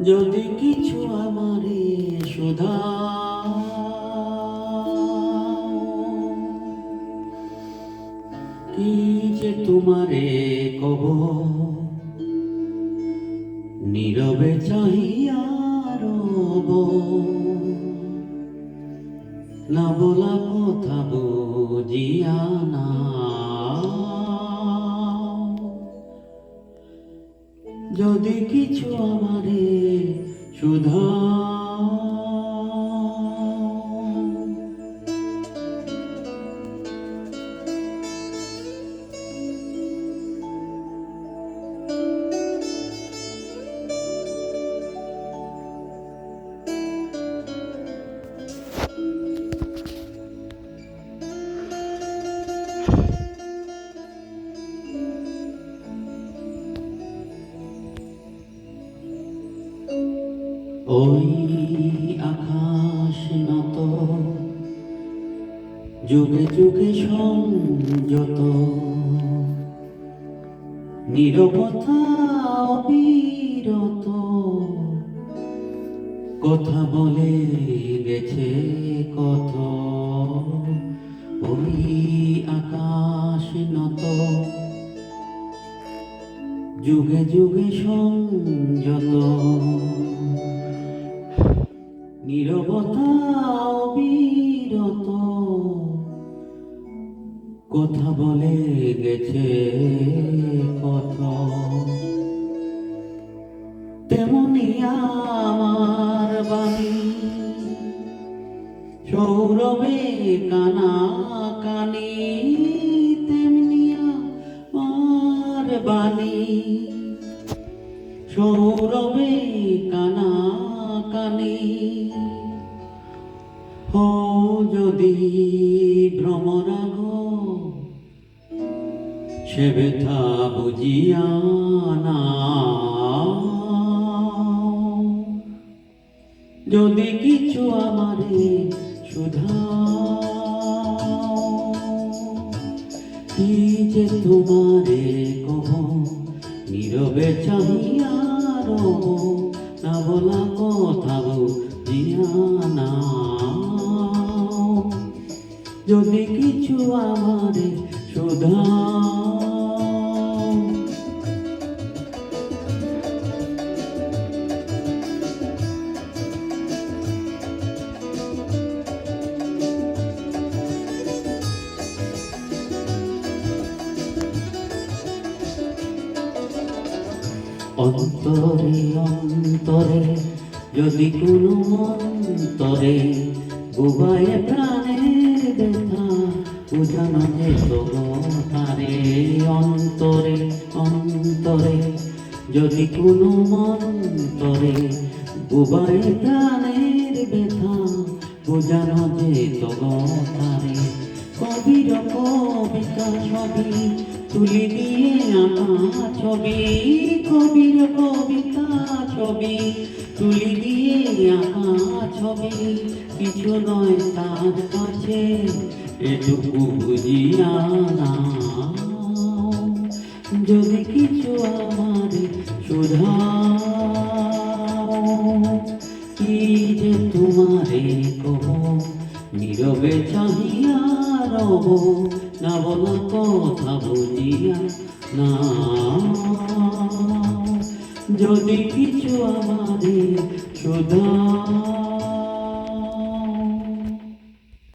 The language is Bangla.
যদি কিছু আমারে শুধা কি যে তোমারে কব, নীরবে চাহিয়া রব, না বলা কথা বুঝিয়া না। যদি কিছু আমারে শুধা ওই আকাশ নত যুগে যুগে সংযত, নীরবতা অবিরত, কথা বলে গেছে কত। ওই আকাশ নত যুগে যুগে সংযত, নীরবতা অবিরত, কথা বলে গেছে কত। তেমনি আমার বাণী সৌরভে কানা কানি, তেমনি আমার বাণী সৌরভে কানা কানি। ও যদি ভ্রমরাগ সে ব্যথা বুঝিয়া না, যদি কিছু আমারে শুধা কি যে তোমারে কহ, নীরবে চাহিয়া রব, না বলা কথা বুঝিয়া না। যদি কিছু আমারে শুধা অন্তরে অন্তরে যদি কোনো মন্তরে বুবায়ে প্রাণের ব্যথা বুঝানো যেত তারে। অন্তরে অন্তরে যদি কোনো মন্তরে বুবায়ে প্রাণের ব্যথা বুঝানো যেত তারে। কবির কবিতা ছবি তুলি দিয়ে আঁকা ছবি, কবির কবিতা ছবি তুলি দিয়ে আঁকা ছবি, কিছু নয় তার কাছে এটুকু বুঝিয়া না। যদি কিছু আমারে শুধাও কি যে তোমারে কহ, নীরবে চাহিয়া রব, না বলা কথা বুঝিয়া না। যদি কিছু আমারে শুধা